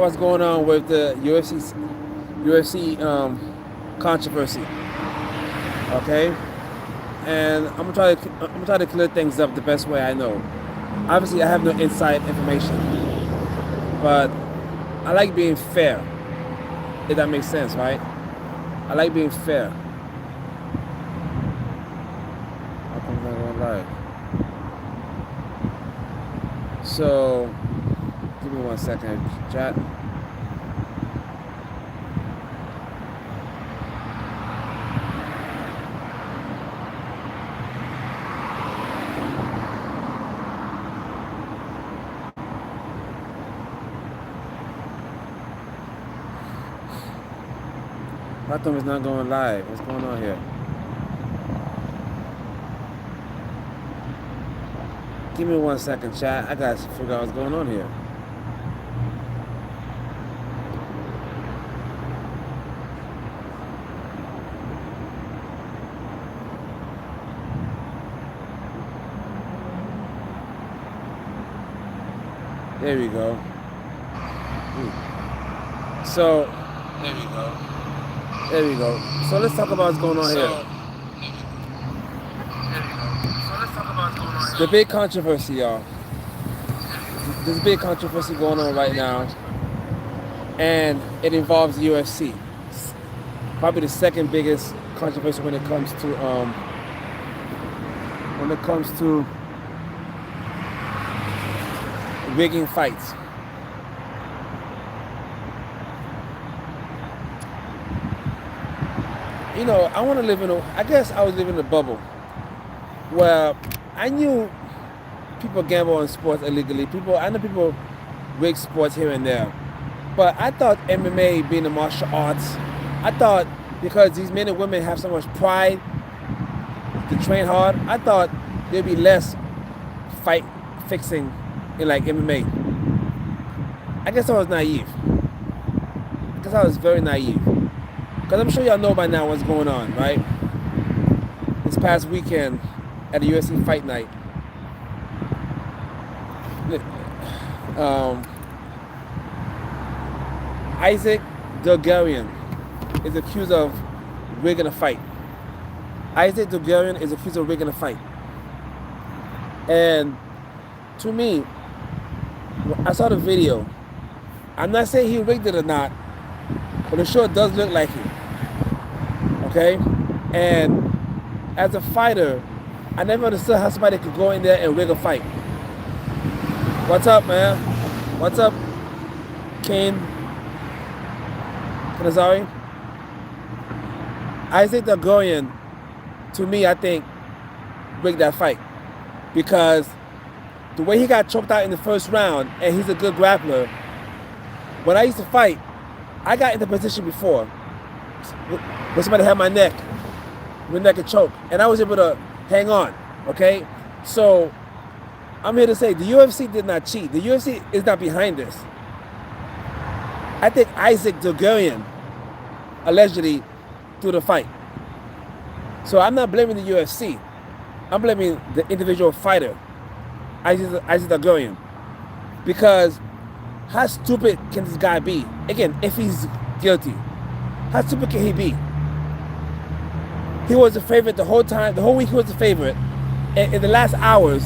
What's going on with the UFC controversy? Okay, and I'm gonna try to clear things up the best way I know. Obviously, I have no inside information, but I like being fair. If that makes sense, right? I like being fair. I'm not gonna lie. So, give me 1 second, chat. My thumb is not going live. What's going on here? Give me 1 second, chat. I gotta figure out what's going on here. There we go. So, there we go. There we go. So let's talk about what's going on here. The big controversy, y'all. There's a big controversy going on right now, and it involves the UFC. Probably the second biggest controversy when it comes to rigging fights. You know, I guess I was living in a bubble where I knew people gamble on sports illegally. I know people rig sports here and there. But I thought MMA being a martial arts, I thought because these men and women have so much pride to train hard, I thought there'd be less fight fixing in like MMA. I guess I was naive. I guess I was very naive. Because I'm sure y'all know by now what's going on, right? This past weekend at the UFC Fight Night, Isaac Dogarian is accused of rigging a fight. Isaac Dogarian is accused of rigging a fight. And to me, I saw the video. I'm not saying he rigged it or not, but it sure does look like it. Okay? And as a fighter, I never understood how somebody could go in there and rig a fight. What's up, man? What's up, Kane? Kanazari? Isaac Dogarian, to me, I think, rigged that fight. Because the way he got choked out in the first round, and he's a good grappler, when I used to fight, I got into position before when somebody had my neck and choke, and I was able to hang on, okay? So I'm here to say the UFC did not cheat. The UFC is not behind this. I think Isaac Dogarian allegedly threw the fight. So I'm not blaming the UFC. I'm blaming the individual fighter, Isaac Dogarian. Because how stupid can this guy be? Again, if he's guilty, how stupid can he be? He was the favorite the whole time. The whole week he was the favorite. And in the last hours,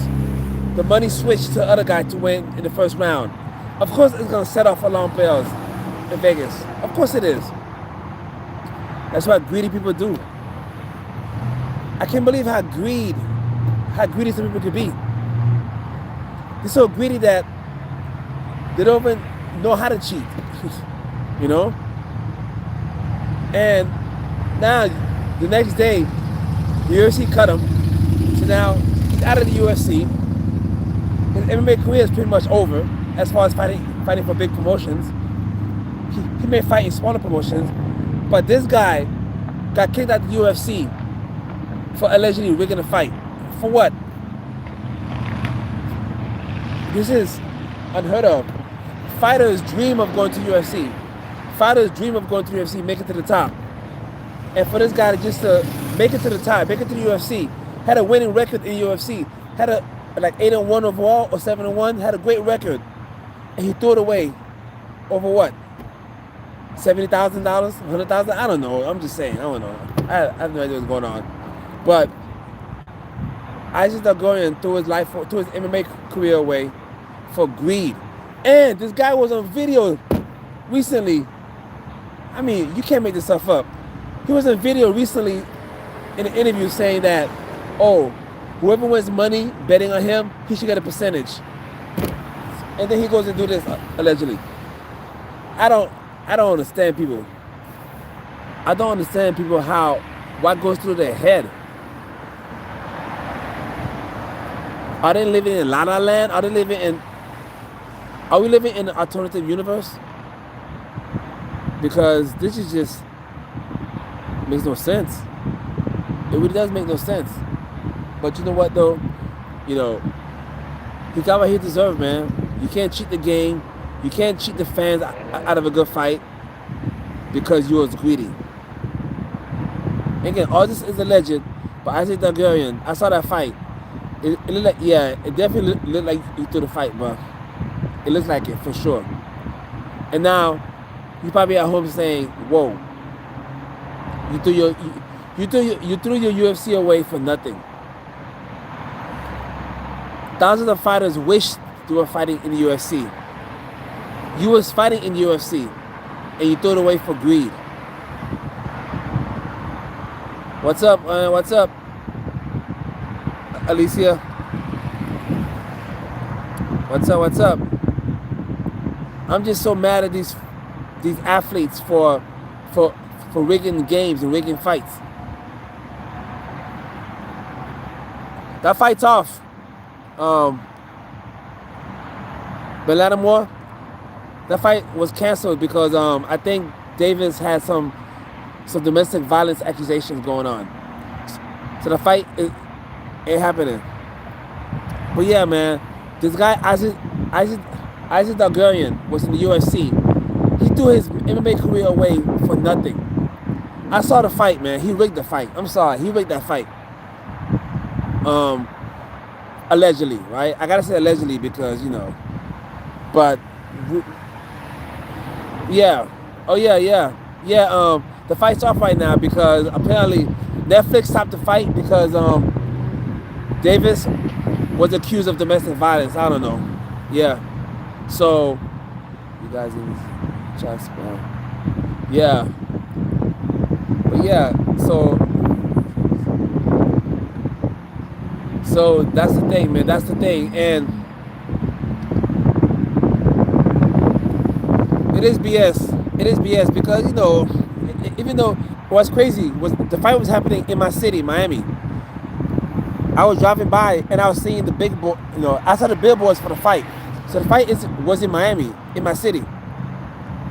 the money switched to the other guy to win in the first round. Of course it's going to set off alarm bells in Vegas. Of course it is. That's what greedy people do. I can't believe how greedy some people could be. They're so greedy that they don't even know how to cheat. You know? And now, the next day, the UFC cut him. So now, he's out of the UFC. His MMA career is pretty much over as far as fighting for big promotions. He may fight in smaller promotions. But this guy got kicked out of the UFC for allegedly rigging a fight. For what? This is unheard of. Fighters dream of going to UFC. Fighters dream of going to UFC, make it to the top. And for this guy to just to make it to the top, make it to the UFC, had a winning record in UFC, had a like 8-1 overall or 7-1, had a great record, and he threw it away Over what? $70,000, $100,000? I don't know. I'm just saying. I don't know. I have no idea what's going on. But Isaac Dagorian threw his MMA career away for greed. And this guy was on video recently. I mean, you can't make this stuff up. He was on video recently in an interview saying that, oh, whoever wins money betting on him, he should get a percentage. And then he goes and do this, allegedly. I don't understand people. I don't understand people what goes through their head. Are they living in La La Land? Are we living in an alternative universe? Because this is just makes no sense. It really does make no sense. But you know what though? You know, he got what he deserved, man. You can't cheat the game. You can't cheat the fans out of a good fight because you was greedy. Again, all this is alleged, but Isaac Dagorian, I saw that fight. It looked like, yeah, it definitely looked like he threw the fight, bro. It looks like it, for sure. And now, you probably at home saying, whoa, you threw your UFC away for nothing. Thousands of fighters wished they were fighting in the UFC. You was fighting in the UFC, and you threw it away for greed. What's up? What's up, Alicia? What's up? What's up? I'm just so mad at these athletes for rigging games and rigging fights. That fight's off. Bellator, that fight was canceled because I think Davis had some domestic violence accusations going on. So the fight ain't happening. But yeah, man, this guy Isaac Dagorian was in the UFC. He threw his MMA career away for nothing. I saw the fight, man. He rigged the fight. I'm sorry, he rigged that fight. Allegedly, right? I gotta say allegedly because, you know, but yeah. Oh yeah. The fight's off right now because apparently Netflix stopped the fight because Davis was accused of domestic violence. I don't know. Yeah. So you guys in this chat spell. Yeah. But yeah, so that's the thing, man. That's the thing. And it is BS. It is BS because, you know, even though what's crazy was the fight was happening in my city, Miami. I was driving by and I was seeing the big board, you know, I saw the billboards for the fight. So the fight was in Miami, in my city,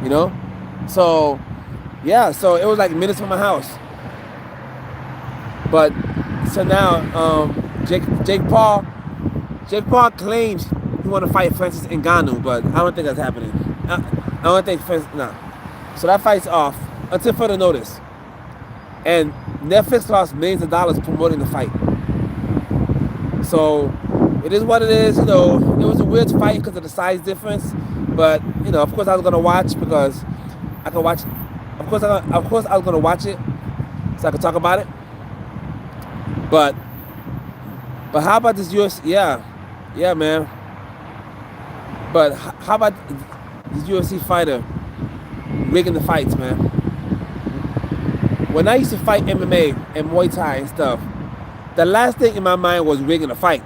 you know? So, yeah, so it was like minutes from my house. But, so now, Jake Paul claims he want to fight Francis Ngannou, but I don't think that's happening. I don't think nah. So that fight's off until further notice. And Netflix lost millions of dollars promoting the fight. So it is what it is, you know. It was a weird fight because of the size difference, but you know, of course I was gonna watch because I can watch. Of course I was gonna watch it so I could talk about it. But how about this UFC? Yeah, man. But how about this UFC fighter rigging the fights, man? When I used to fight MMA and Muay Thai and stuff, the last thing in my mind was rigging a fight.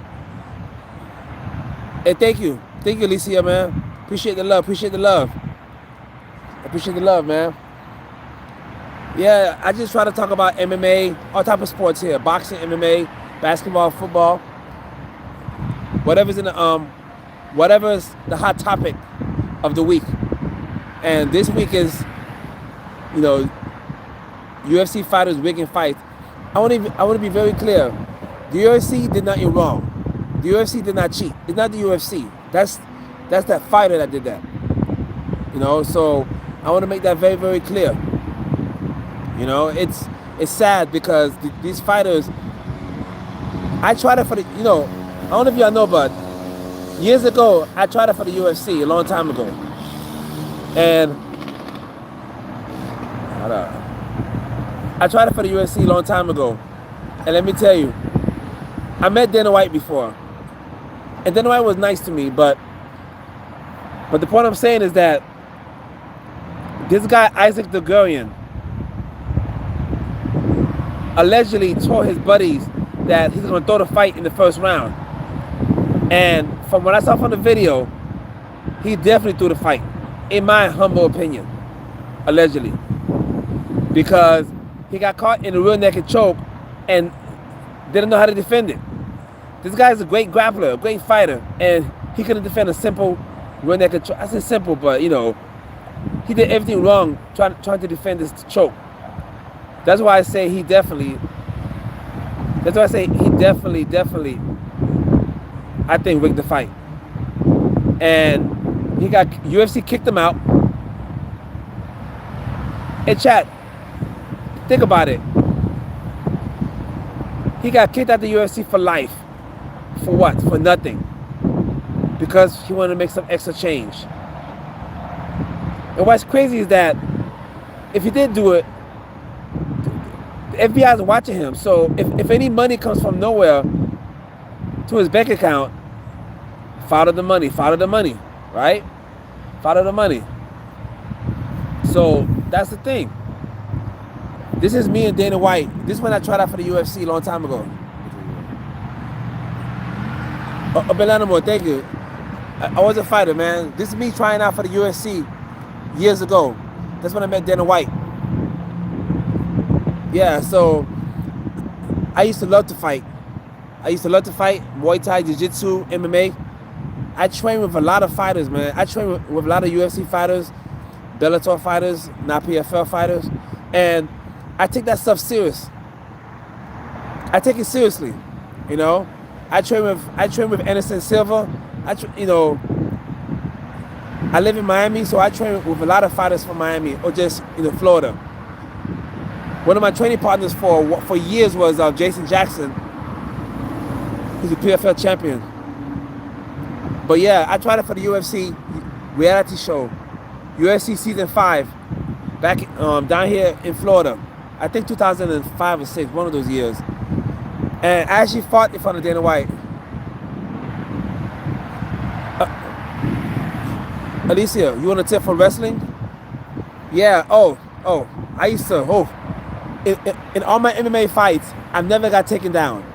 Hey, thank you, Alicia, man. Appreciate the love, man. Yeah, I just try to talk about MMA, all type of sports here: boxing, MMA, basketball, football, whatever's the hot topic of the week. And this week is, you know, UFC fighters rigging fights. I want to be very clear. The UFC did nothing wrong. The UFC did not cheat. It's not the UFC. That's that fighter that did that. You know, so I want to make that very, very clear. You know, it's sad because these fighters. I tried it for the, you know, I don't know if y'all know, but years ago I tried it for the UFC a long time ago. And hold up. I tried it for the UFC a long time ago. And let me tell you, I met Dana White before. And Dana White was nice to me, but the point I'm saying is that this guy, Isaac Dugurian, allegedly told his buddies that he's going to throw the fight in the first round. And from what I saw from the video, he definitely threw the fight, in my humble opinion, allegedly. Because he got caught in a rear naked choke and didn't know how to defend it. This guy is a great grappler, a great fighter, and he couldn't defend a simple rear naked choke. I said simple, but you know, he did everything wrong trying to defend this choke. That's why I say he definitely, I think rigged the fight. And he got, UFC kicked him out. And chat, think about it. He got kicked out of the UFC for life. For what? For nothing. Because he wanted to make some extra change. And what's crazy is that if he did do it, the FBI is watching him. So if any money comes from nowhere to his bank account, follow the money, right? Follow the money. So that's the thing. This is me and Dana White. This is when I tried out for the UFC a long time ago. Belanamo, thank you. I was a fighter, man. This is me trying out for the UFC years ago. That's when I met Dana White. Yeah, so I used to love to fight. Muay Thai, Jiu-Jitsu, MMA. I train with a lot of fighters, man. I train with a lot of UFC fighters, Bellator fighters, not PFL fighters. And I take that stuff serious. I take it seriously, you know. I train with Anderson Silva. I live in Miami, so I train with a lot of fighters from Miami or just Florida. One of my training partners for years was Jason Jackson. He's a PFL champion. But yeah, I tried it for the UFC reality show, UFC season 5, back down here in Florida. I think 2005 or 6, one of those years. And I actually fought in front of Dana White. Alicia, you want a tip for wrestling? Yeah. Oh. I used to. In all my MMA fights, I never got taken down.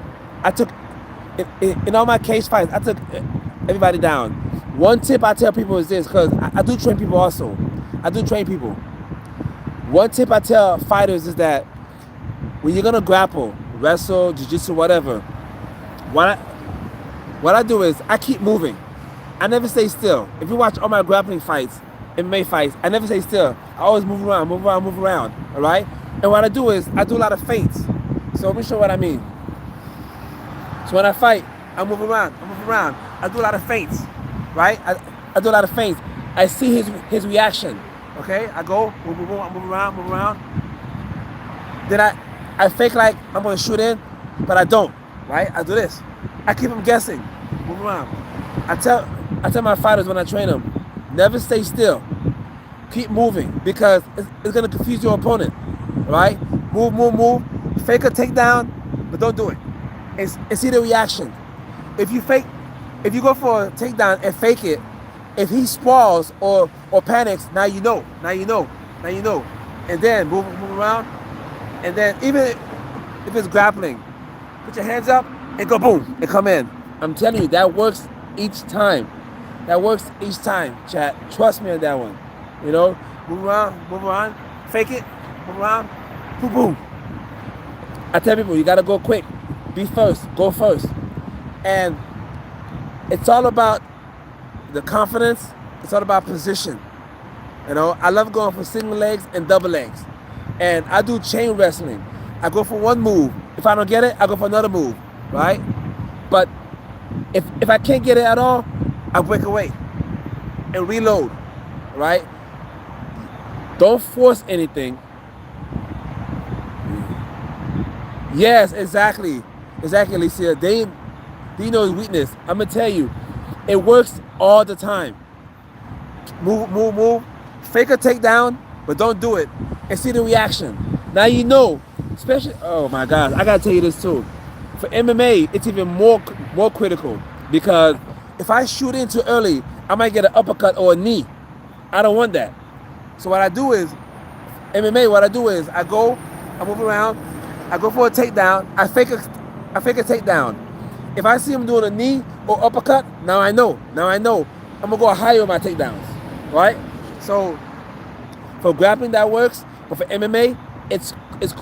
I took in all my cage fights, I took everybody down. One tip I tell people is this, because I do train people also. I do train people. One tip I tell fighters is that when you're gonna grapple, wrestle, jiu-jitsu, whatever, what I do is I keep moving. I never stay still. If you watch all my grappling fights, MMA fights, I never stay still. I always move around, all right? And what I do is I do a lot of feints. So let me show you what I mean. So when I fight, I move around. I do a lot of feints, right? I do a lot of feints. I see his reaction, okay? I go, move around. Then I fake like I'm gonna shoot in, but I don't, right? I do this. I keep them guessing, move around. I tell my fighters when I train them, never stay still. Keep moving, because it's gonna confuse your opponent, right? Move. Fake a takedown, but don't do it. And see the reaction. If you go for a takedown and fake it, if he sprawls or panics, now you know. And then move around. And then even if it's grappling, put your hands up and go boom and come in. I'm telling you, that works each time. Chat. Trust me on that one. Move around, fake it, move around, boom. I tell people, you gotta go quick. Go first. And it's all about the confidence. It's all about position. I love going for single legs and double legs. And I do chain wrestling. I go for one move. If I don't get it, I go for another move, right? But if I can't get it at all, I break away and reload, right? Don't force anything. Yes, exactly, Alicia. They know his weakness. I'm gonna tell you, it works all the time. Move. Fake a takedown, but don't do it, and see the reaction. Now you know, especially, oh my God, I gotta tell you this too. For MMA, it's even more critical because if I shoot in too early, I might get an uppercut or a knee. I don't want that. So what I do is, MMA, what I do is I move around, I go for a takedown, I fake a takedown. If I see him doing a knee or uppercut, now I know. I'm gonna go higher on my takedowns, right? So for grappling that works, but for MMA, it's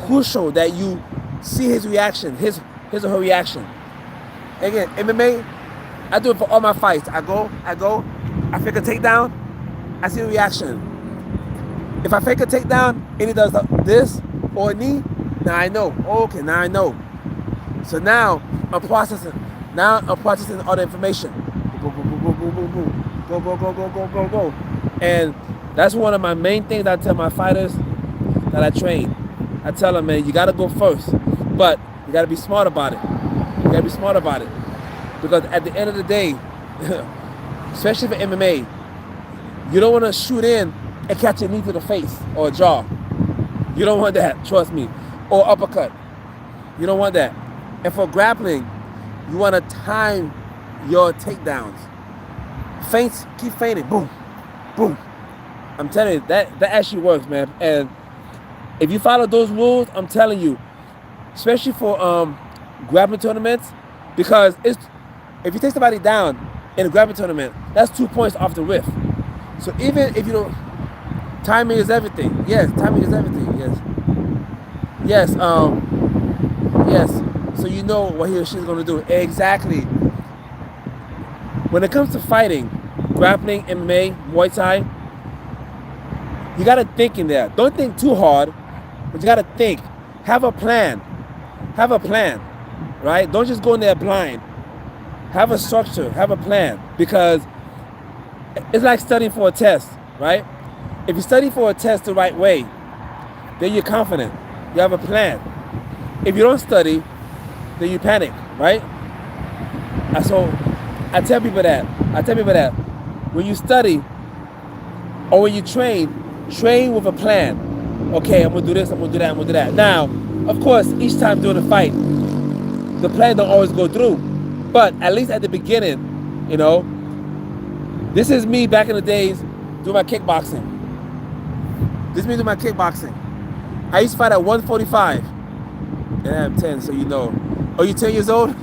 crucial that you see his reaction, his or her reaction. Again, MMA, I do it for all my fights. I go, I fake a takedown, I see the reaction. If I fake a takedown and he does this or a knee, now I know. Okay, now I know. So now I'm processing. All the information. Go. And that's one of my main things I tell my fighters that I train. I tell them, man, you gotta go first, but you gotta be smart about it. Because at the end of the day, especially for MMA, you don't want to shoot in and catch a knee to the face or a jaw. You don't want that, trust me. Or uppercut. You don't want that. And for grappling, you want to time your takedowns. Feints, keep feinting. Boom, boom. I'm telling you, that actually works, man. And if you follow those rules, I'm telling you, especially for grappling tournaments, because if you take somebody down in a grappling tournament, that's 2 points off the riff. So even if you don't, timing is everything. Yes, timing is everything. Yes. Yes. So you know what he or she is going to do. Exactly. When it comes to fighting, grappling, MMA, Muay Thai, you got to think in there. Don't think too hard, but you got to think. Have a plan. Right? Don't just go in there blind. Have a structure. Have a plan. Because it's like studying for a test, right? If you study for a test the right way, then you're confident. You have a plan. If you don't study, then you panic, right? So I tell people that. When you study or when you train with a plan. Okay, I'm gonna do this, I'm gonna do that. Now, of course, each time during the fight, the plan don't always go through. But at least at the beginning, you know, this is me back in the days doing my kickboxing. I used to fight at 145. And I'm 10, so you know. Oh, you 10 years old?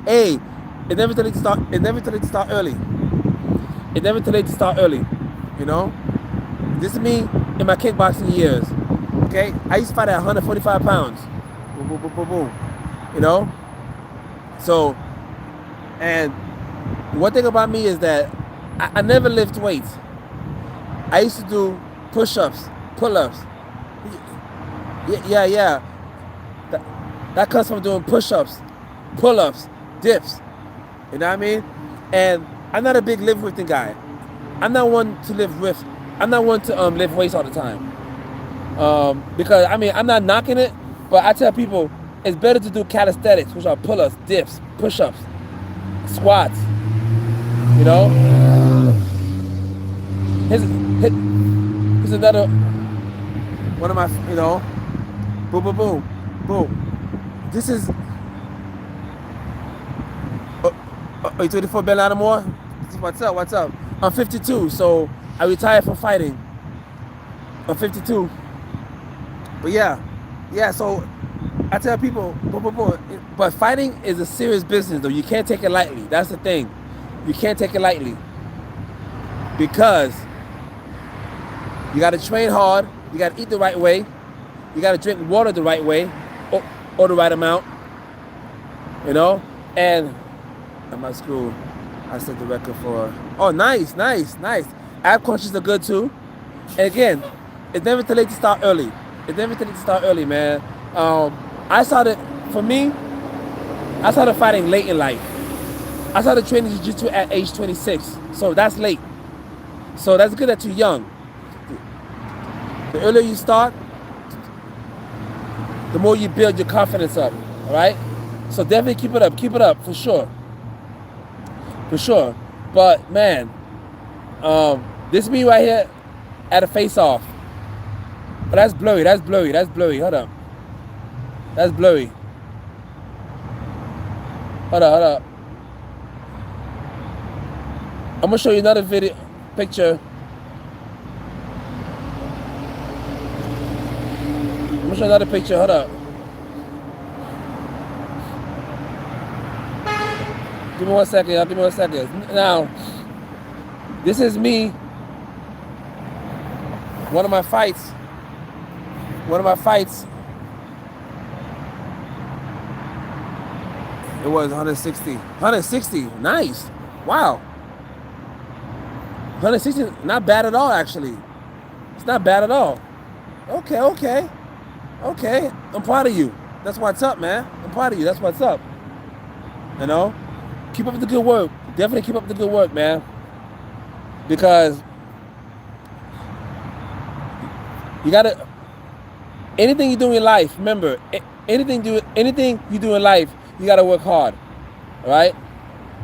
Hey, it's never too late to start. It's never too late to start early. You know? This is me in my kickboxing years. Okay? I used to fight at 145 pounds. Boom. You know? So, and one thing about me is that I never lift weights. I used to do push-ups, pull-ups. Yeah. That comes from doing push-ups, pull-ups, dips. You know what I mean? And I'm not a big lift lifting guy. I'm not one to lift weights. I'm not one to lift weights all the time. Because I mean, I'm not knocking it, but I tell people it's better to do calisthenics, which are pull-ups, dips, push-ups, squats. You know? Here's another one of my, you know, boom. This is, are you 24 Ben Lattimore? What's up? I'm 52, so I retired from fighting. I'm 52. But yeah, so I tell people, but fighting is a serious business though. You can't take it lightly. That's the thing. You can't take it lightly. Because you gotta train hard, you gotta eat the right way, you gotta drink water the right way, or the right amount, you know? And at my school, I set the record for, oh, nice. Ab crunches are good too. And again, it's never too late to start early. Man. I started fighting late in life. I started training jiu-jitsu at age 26, so that's late. So that's good that you're young. The earlier you start, the more you build your confidence up, all right? So definitely keep it up, for sure. But man, this me right here, at a face-off. But that's blurry. That's blurry. That's blurry. Hold up. That's blurry. Hold up. Hold up. I'm gonna show you another video picture. I'm gonna show you another picture. Hold up. Give me 1 second. Y'all. Give me 1 second. Now, this is me. One of my fights. It was 160. 160. Nice. Wow. 160. Not bad at all, actually. It's not bad at all. Okay. I'm proud of you. That's what's up, man. I'm proud of you. That's what's up. You know? Keep up the good work. Definitely keep up the good work, man. Because you gotta. Anything you do in life, remember, anything you do in life, you gotta work hard. All right?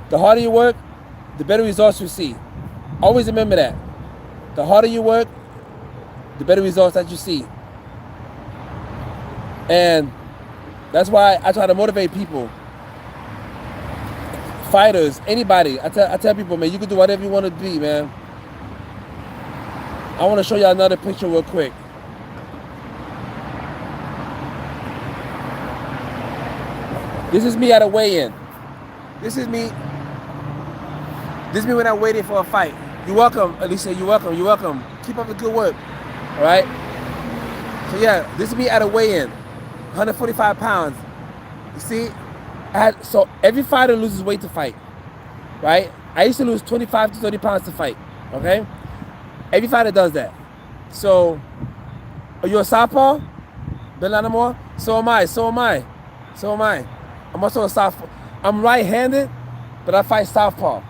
The harder you work, the better results you see. Always remember that. The harder you work, the better results that you see. And that's why I try to motivate people. Fighters, anybody. I tell people, man, you can do whatever you want to be, man. I want to show y'all another picture real quick. This is me at a weigh-in. This is me when I'm waiting for a fight. You're welcome, Alicia. You're welcome. Keep up the good work. All right? So yeah, this is me at a weigh-in. 145 pounds. You see? So every fighter loses weight to fight. Right? I used to lose 25 to 30 pounds to fight. Okay? Every fighter does that. So, are you a southpaw? Ben Lanamore? So am I. I'm also a southpaw. I'm right-handed, but I fight southpaw.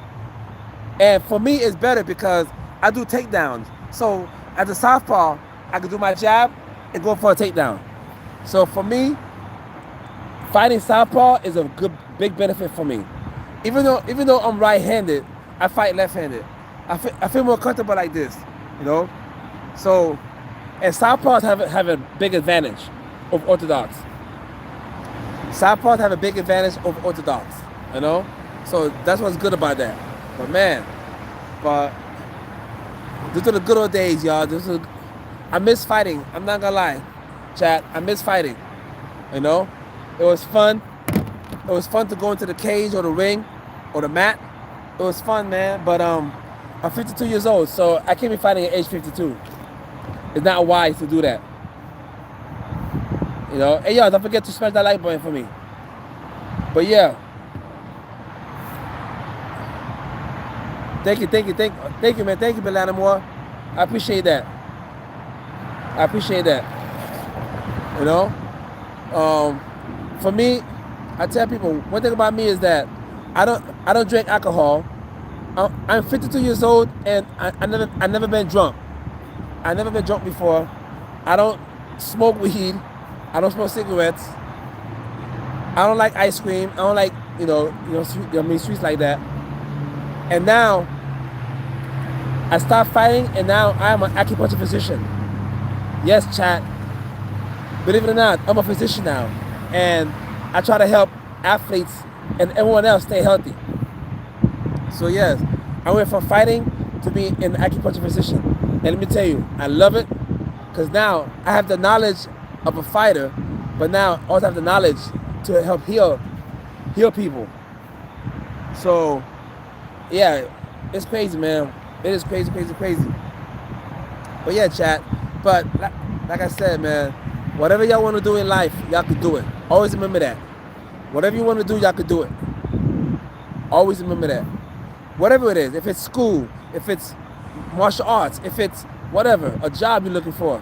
And for me, it's better because I do takedowns. So, as a southpaw, I can do my jab and go for a takedown. So for me, fighting southpaw is a big benefit for me. Even though I'm right-handed, I fight left-handed. I feel more comfortable like this, you know. So, and southpaws have a big advantage over orthodox. Southpaws have a big advantage over orthodox, you know. So that's what's good about that. But man, these are the good old days, y'all. I miss fighting. I'm not gonna lie, chat. I miss fighting. You know, it was fun. It was fun to go into the cage or the ring or the mat. It was fun, man. But I'm 52 years old, so I can't be fighting at age 52. It's not wise to do that. You know. Hey, y'all, don't forget to smash that like button for me. But yeah. Thank you, man. Thank you, Ben Lanamore. I appreciate that. You know, for me, I tell people one thing about me is that I don't drink alcohol. I'm 52 years old and I never been drunk. I never been drunk before. I don't smoke weed. I don't smoke cigarettes. I don't like ice cream. I don't like sweets like that. And now I stopped fighting, and now I'm an acupuncture physician. Yes, chat. Believe it or not, I'm a physician now, and I try to help athletes and everyone else stay healthy. So yes, I went from fighting to being an acupuncture physician, and let me tell you, I love it because now I have the knowledge of a fighter, but now I also have the knowledge to help heal people. So yeah, it's crazy, man. It is crazy. But yeah, chat. But like I said, man, whatever y'all want to do in life, y'all can do it. Always remember that. Whatever you want to do, y'all can do it. Always remember that. Whatever it is, if it's school, if it's martial arts, if it's whatever, a job you're looking for.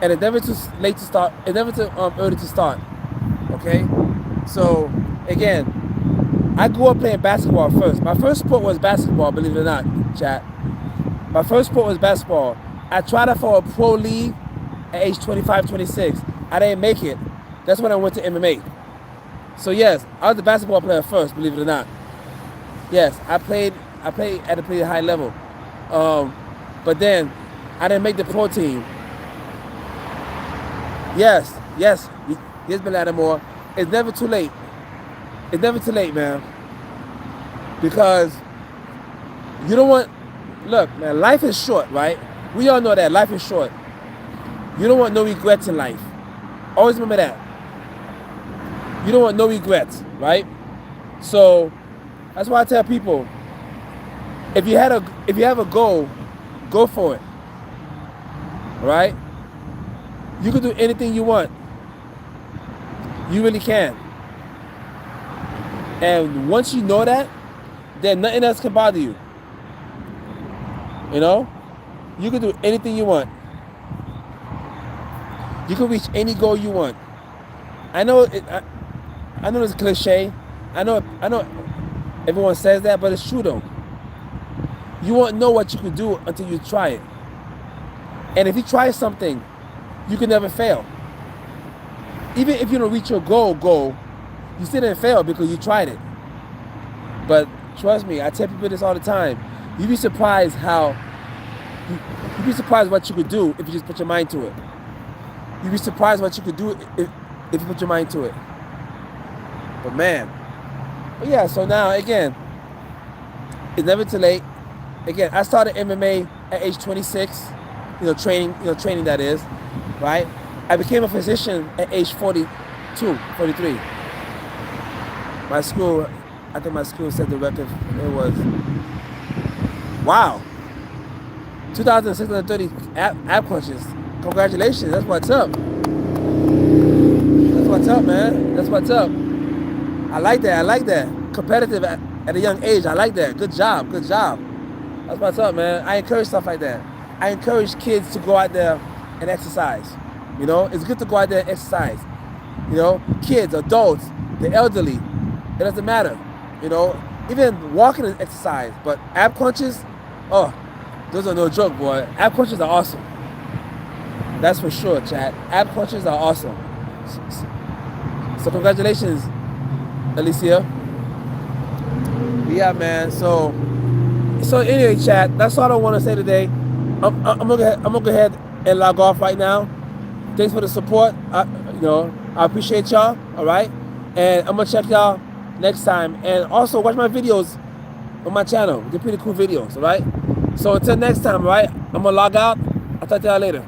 And it's never too late to start. It's never too early to start. Okay? So, again, I grew up playing basketball first. My first sport was basketball, believe it or not, chat. My first sport was basketball. I tried out for a pro league at age 25, 26. I didn't make it. That's when I went to MMA. So yes, I was a basketball player first, believe it or not. Yes, I played at a pretty high level. But then I didn't make the pro team. Yes, yes, Bin Lattimore. It's never too late. It's never too late, man. Because you don't want, look, man, life is short, right? We all know that life is short. You don't want no regrets in life. Always remember that. You don't want no regrets, right? So that's why I tell people, if you have a goal, go for it. All right? You can do anything you want. You really can. And once you know that, then nothing else can bother you. You know? You can do anything you want. You can reach any goal you want. I know it's cliche. I know everyone says that, but it's true though. You won't know what you can do until you try it. And if you try something, you can never fail. Even if you don't reach your goal, you still didn't fail because you tried it. But trust me, I tell people this all the time. You'd be surprised what you could do if you just put your mind to it. You'd be surprised what you could do if you put your mind to it. But yeah, so now again, it's never too late. Again, I started MMA at age 26, training that is, right? I became a physician at age 43. I think my school set the record. It was, wow, 2,630 ab crunches. Congratulations, that's what's up. That's what's up, man. That's what's up. I like that. Competitive at a young age, I like that. Good job. That's what's up, man. I encourage stuff like that. I encourage kids to go out there and exercise. You know, it's good to go out there and exercise. You know, kids, adults, the elderly, it doesn't matter. You know, even walking is exercise. But ab crunches, oh, those are no joke, boy. Ab crunches are awesome. That's for sure, chat. Ab crunches are awesome. So congratulations, Alicia. Yeah, man. So anyway, chat. That's all I want to say today. I'm gonna go ahead and log off right now. Thanks for the support. I appreciate y'all. All right, and I'm gonna check y'all next time. And also watch my videos on my channel. They're pretty cool videos. All right. So until next time, all right. I'm gonna log out. I'll talk to y'all later.